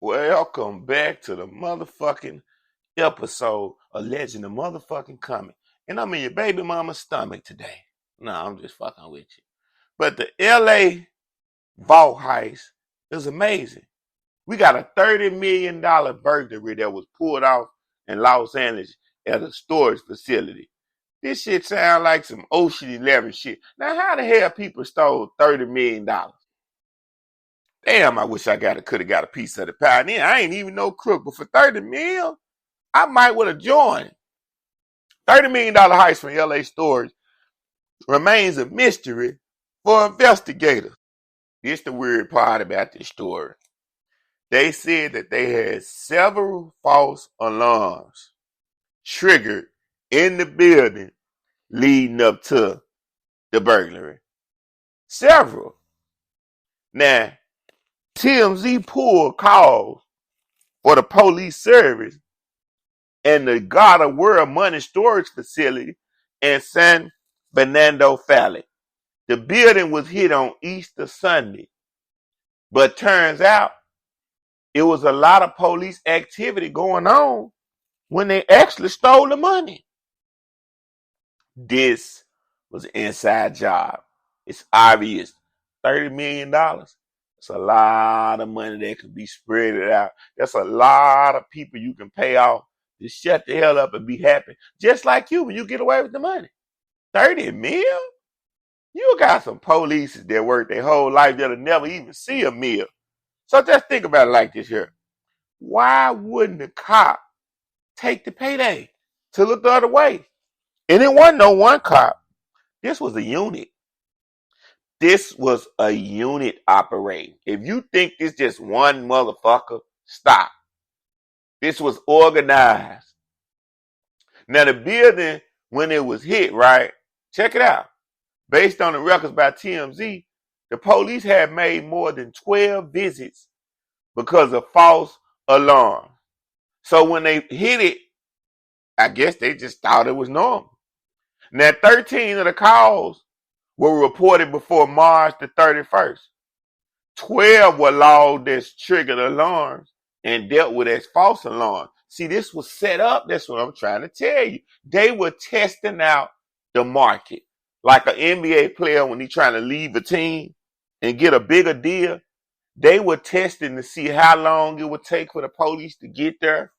Welcome back to the motherfucking episode of Legend of Motherfucking Coming. And I'm in your baby mama's stomach today. No, I'm just fucking with you. But the LA vault heist is amazing. We got a $30 million burglary that was pulled off in Los Angeles at a storage facility. This shit sound like some Ocean 11 shit. Now, how the hell people stole $30 million? Damn, I wish I could have got a piece of the pie. And then I ain't even no crook, but for 30 mil, I might would have joined. $30 million heist from LA stores remains a mystery for investigators. Here's the weird part about this story. They said that they had several false alarms triggered in the building leading up to the burglary. Several. Now, TMZ pulled calls for the police service and the God of World Money Storage Facility in San Fernando Valley. The building was hit on Easter Sunday, but turns out it was a lot of police activity going on when they actually stole the money. This was an inside job. It's obvious. $30 million. It's a lot of money that could be spread out. That's a lot of people you can pay off to shut the hell up and be happy. Just like you when you get away with the money. 30 mil? You got some police that work their whole life that'll never even see a meal. So just think about it like this here. Why wouldn't the cop take the payday to look the other way? And it wasn't no one cop. This was a unit. This was a unit operating. If you think this just one motherfucker, stop. This was organized. Now the building, when it was hit, right? Check it out. Based on the records by TMZ, the police had made more than 12 visits because of false alarms. So when they hit it, I guess they just thought it was normal. Now 13 of the calls were reported before March the 31st. 12 were logged as triggered alarms and dealt with as false alarms. See, this was set up. That's what I'm trying to tell you. They were testing out the market. Like an NBA player when he's trying to leave a team and get a bigger deal, they were testing to see how long it would take for the police to get there.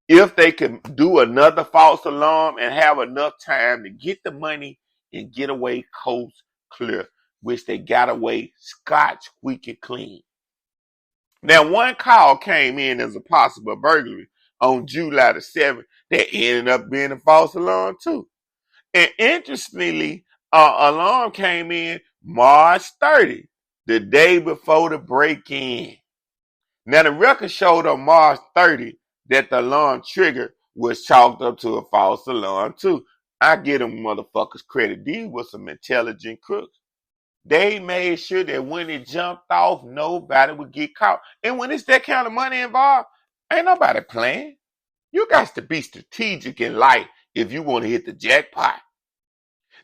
If they could do another false alarm and have enough time to get the money and get away coast clear, which they got away scotch squeaky clean. Now, one call came in as a possible burglary on July the 7th that ended up being a false alarm too. And interestingly, alarm came in March 30, the day before the break-in. Now, the record showed on March 30 that the alarm trigger was chalked up to a false alarm too. I give them motherfuckers credit. These were some intelligent crooks. They made sure that when it jumped off, nobody would get caught. And when it's that kind of money involved, ain't nobody playing. You got to be strategic in life if you want to hit the jackpot.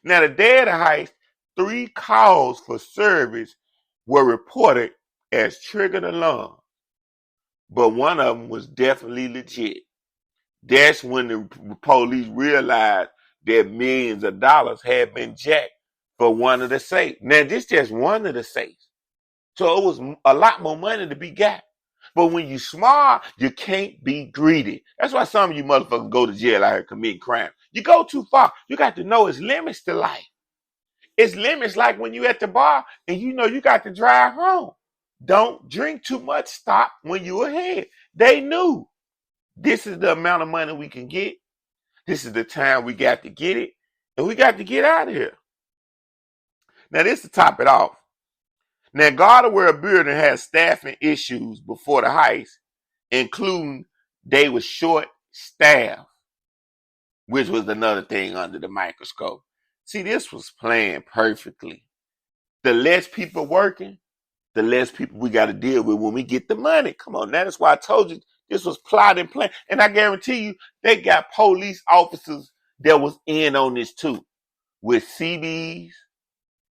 Now, the day of the heist, 3 calls for service were reported as triggered alarms. But one of them was definitely legit. That's when the police realized that millions of dollars had been jacked for one of the safes. Now, this just one of the safes. So it was a lot more money to be got. But when you smart, you can't be greedy. That's why some of you motherfuckers go to jail out here committing crime. You go too far. You got to know it's limits to life. It's limits like when you at the bar and you know you got to drive home. Don't drink too much. Stop when you ahead. They knew this is the amount of money we can get. This is the time we got to get it. And we got to get out of here. Now, this to top it off. Now, Garderware Building had staffing issues before the heist, including they were short staff, which was another thing under the microscope. See, this was planned perfectly. The less people working, the less people we got to deal with when we get the money. Come on, now that's why I told you this was plotted and planned. And I guarantee you, they got police officers that was in on this too, with CDs,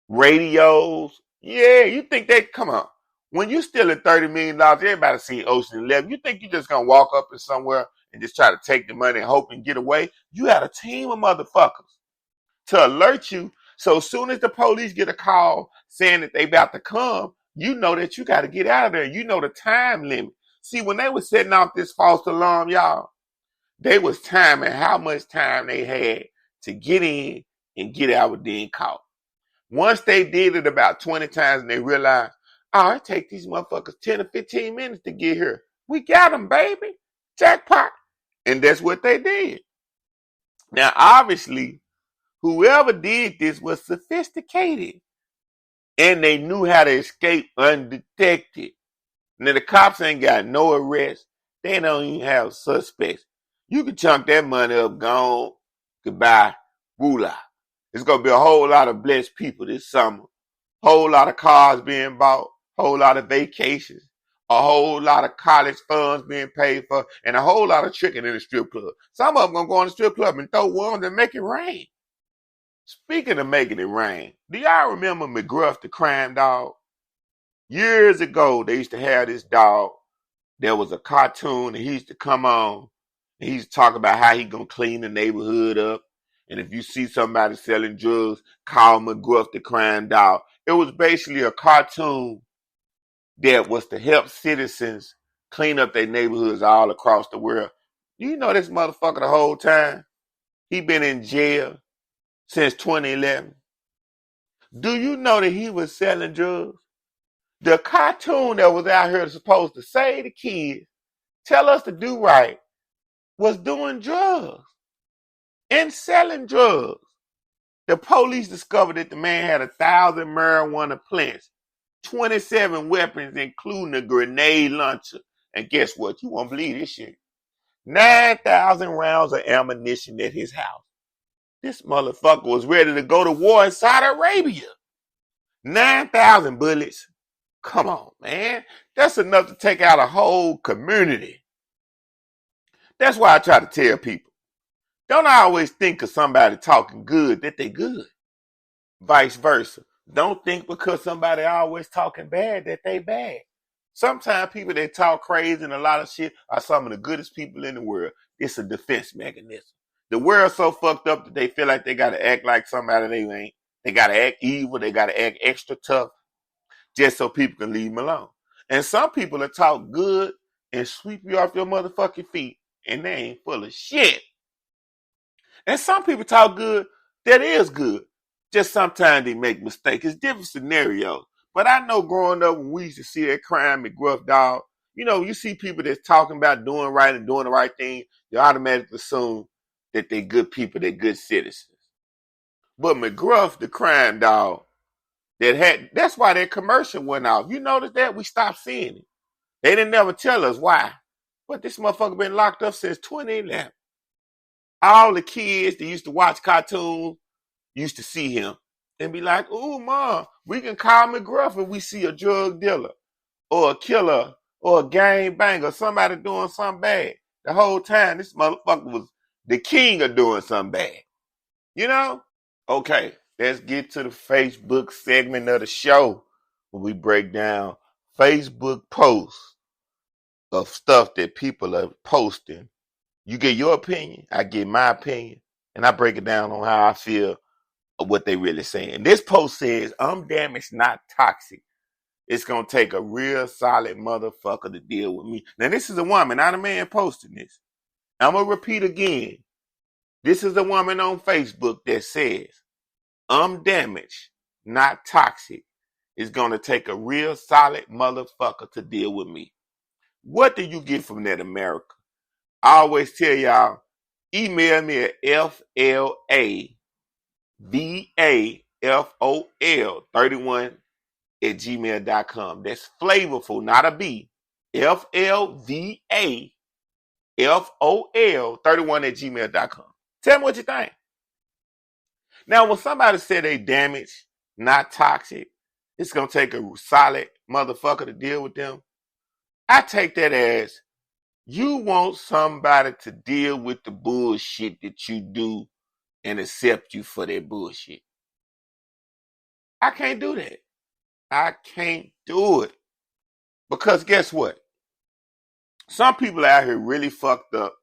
radios. Yeah, you think they, come on. When you stealing $30 million, everybody seen Ocean 11. You think you just gonna walk up in somewhere and just try to take the money and hope and get away? You had a team of motherfuckers to alert you. So as soon as the police get a call saying that they about to come, you know that you got to get out of there. You know the time limit. See, when they was setting off this false alarm, y'all, they was timing how much time they had to get in and get out with being caught. Once they did it about 20 times and they realized, oh, it take these motherfuckers 10 or 15 minutes to get here. We got them, baby. Jackpot. And that's what they did. Now, obviously, whoever did this was sophisticated and they knew how to escape undetected. Now, the cops ain't got no arrests. They don't even have suspects. You can chunk that money up, gone, goodbye, moolah. It's going to be a whole lot of blessed people this summer. Whole lot of cars being bought, whole lot of vacations, a whole lot of college funds being paid for, and a whole lot of tricking in the strip club. Some of them going to go in the strip club and throw ones and make it rain. Speaking of making it rain, do y'all remember McGruff, the crime dog? Years ago, they used to have this dog. There was a cartoon and he used to come on and he used to talk about how he gonna clean the neighborhood up. And if you see somebody selling drugs, call McGruff, the crime dog. It was basically a cartoon that was to help citizens clean up their neighborhoods all across the world. You know this motherfucker the whole time? He been in jail since 2011. Do you know that he was selling drugs? The cartoon that was out here supposed to save the kids, tell us to do right, was doing drugs and selling drugs. The police discovered that the man had 1,000 marijuana plants, 27 weapons, including a grenade launcher. And guess what? You won't believe this shit. 9,000 rounds of ammunition at his house. This motherfucker was ready to go to war in Saudi Arabia. 9,000 bullets. Come on, man. That's enough to take out a whole community. That's why I try to tell people, don't always think of somebody talking good that they good. Vice versa. Don't think because somebody always talking bad that they bad. Sometimes people that talk crazy and a lot of shit are some of the goodest people in the world. It's a defense mechanism. The world's so fucked up that they feel like they gotta act like somebody they ain't. They gotta act evil. They gotta act extra tough just so people can leave them alone. And some people that talk good and sweep you off your motherfucking feet and they ain't full of shit. And some people talk good that is good. Just sometimes they make mistakes. It's different scenarios. But I know growing up when we used to see that crime McGruff dog, you know, you see people that's talking about doing right and doing the right thing, you automatically assume that they're good people, they're good citizens. But McGruff, the crime dog, that's why that commercial went off. You notice that? We stopped seeing it. They didn't never tell us why. But this motherfucker been locked up since 2011. All the kids that used to watch cartoons used to see him and be like, ooh, Mom, we can call McGruff if we see a drug dealer or a killer or a gang banger, somebody doing something bad. The whole time, this motherfucker was the king of doing something bad. You know? Okay, let's get to the Facebook segment of the show where we break down Facebook posts of stuff that people are posting. You get your opinion, I get my opinion, and I break it down on how I feel of what they really saying. This post says, I'm damaged, not toxic. It's going to take a real solid motherfucker to deal with me. Now, this is a woman, not a man posting this. I'm going to repeat again. This is a woman on Facebook that says, I'm damaged, not toxic. It's going to take a real solid motherfucker to deal with me. What do you get from that, America? I always tell y'all, email me at FLAVAFOL31@gmail.com. That's flavorful, not a B. FLVAFOL31@gmail.com. Tell me what you think. Now, when somebody say they damaged, not toxic, it's going to take a solid motherfucker to deal with them. I take that as you want somebody to deal with the bullshit that you do and accept you for that bullshit. I can't do that. I can't do it. Because guess what? Some people out here really fucked up.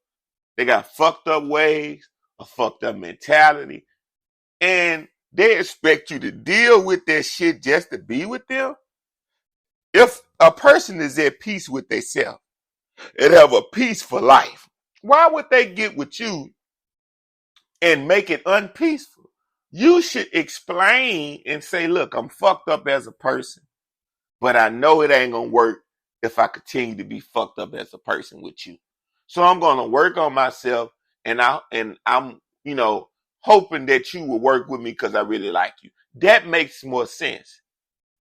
They got fucked up ways, a fucked up mentality, and they expect you to deal with that shit just to be with them. If a person is at peace with themselves and have a peaceful life, why would they get with you and make it unpeaceful? You should explain and say, look, I'm fucked up as a person, but I know it ain't gonna work if I continue to be fucked up as a person with you. So I'm gonna work on myself, and I'm hoping that you will work with me because I really like you. That makes more sense.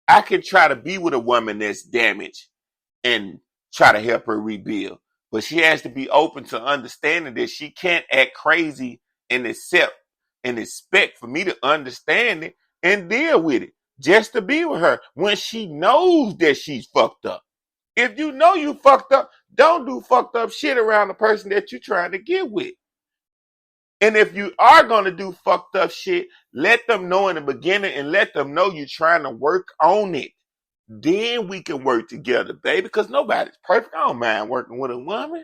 I can try to be with a woman that's damaged and try to help her rebuild, but she has to be open to understanding that she can't act crazy and accept and expect for me to understand it and deal with it just to be with her when she knows that she's fucked up. If you know you fucked up, don't do fucked up shit around the person that you're trying to get with. And if you are going to do fucked up shit, let them know in the beginning and let them know you're trying to work on it. Then we can work together, baby, because nobody's perfect. I don't mind working with a woman.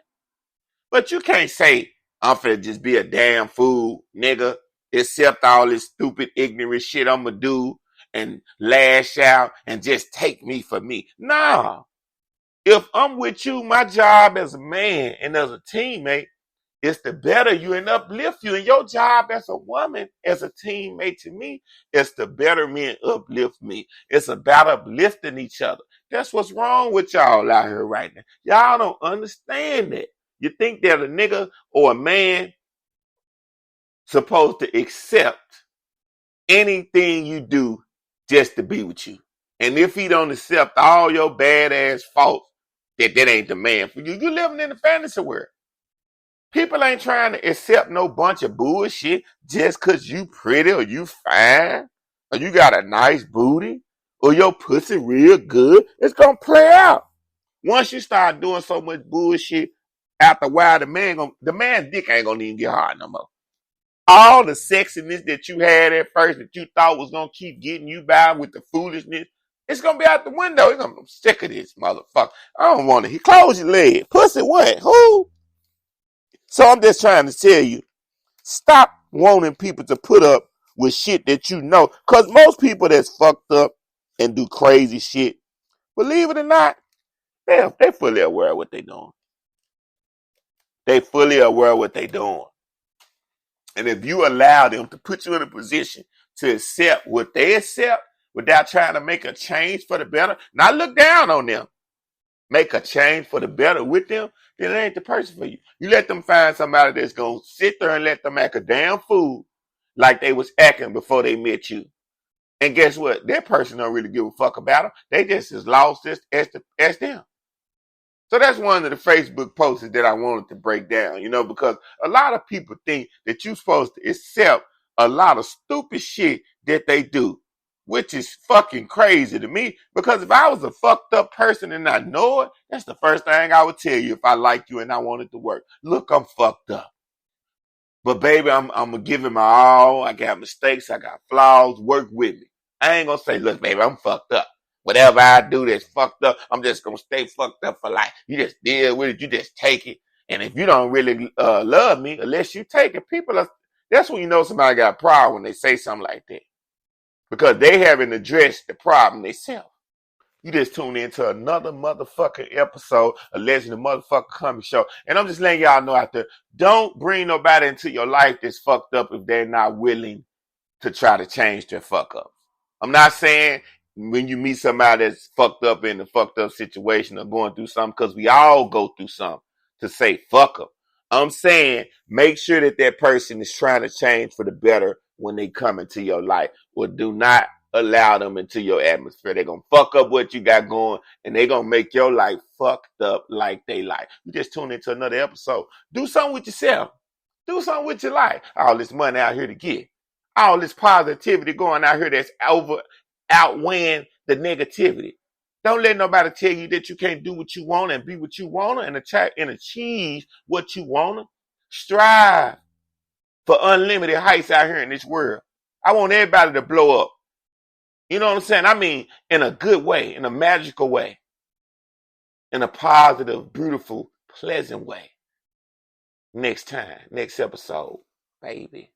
But you can't say, I'm finna just be a damn fool, nigga, accept all this stupid, ignorant shit I'm gonna do and lash out and just take me for me. Nah. If I'm with you, my job as a man and as a teammate is to better you and uplift you. And your job as a woman, as a teammate to me, is to better me and uplift me. It's about uplifting each other. That's what's wrong with y'all out here right now. Y'all don't understand that. You think that a nigga or a man supposed to accept anything you do just to be with you. And if he don't accept all your badass faults, that ain't the man for you. You living in the fantasy world. People ain't trying to accept no bunch of bullshit just cause you pretty or you fine or you got a nice booty or your pussy real good. It's gonna play out. Once you start doing so much bullshit, after a while the man's dick ain't gonna even get hard no more. All the sexiness that you had at first that you thought was gonna keep getting you by with the foolishness, it's gonna be out the window. It's gonna be sick of this motherfucker. I don't want to. He close your leg. Pussy what? Who? So I'm just trying to tell you, stop wanting people to put up with shit that you know. Cause most people that's fucked up and do crazy shit, believe it or not, they fully aware of what they doing. They fully aware of what they doing. And if you allow them to put you in a position to accept what they accept without trying to make a change for the better, not look down on them, make a change for the better with them, then it ain't the person for you. You let them find somebody that's going to sit there and let them act a damn fool like they was acting before they met you. And guess what? That person don't really give a fuck about them. They just as lost as them. So that's one of the Facebook posts that I wanted to break down, because a lot of people think that you're supposed to accept a lot of stupid shit that they do, which is fucking crazy to me. Because if I was a fucked up person and I know it, that's the first thing I would tell you if I like you and I wanted to work. Look, I'm fucked up. But baby, I'm gonna give it my all. I got mistakes, I got flaws, work with me. I ain't gonna say, look, baby, I'm fucked up. Whatever I do that's fucked up, I'm just gonna stay fucked up for life. You just deal with it, you just take it. And if you don't really love me, unless you take it, that's when you know somebody got a problem when they say something like that. Because they haven't addressed the problem themselves. You just tuned into another motherfucking episode of Legend of Motherfucker Comedy Show. And I'm just letting y'all know out there, don't bring nobody into your life that's fucked up if they're not willing to try to change their fuck up. I'm not saying when you meet somebody that's fucked up in a fucked up situation or going through something, because we all go through something, to say fuck them. I'm saying make sure that person is trying to change for the better when they come into your life, or do not allow them into your atmosphere. They're going to fuck up what you got going, and they're going to make your life fucked up like they like. You just tune into another episode. Do something with yourself. Do something with your life. All this money out here to get. All this positivity going out here that's outweighing the negativity. Don't let nobody tell you that you can't do what you want and be what you want and achieve what you want. Strive for unlimited heights out here in this world. I want everybody to blow up. You know what I'm saying? I mean, in a good way, in a magical way. in a positive, beautiful, pleasant way. Next time, next episode, baby.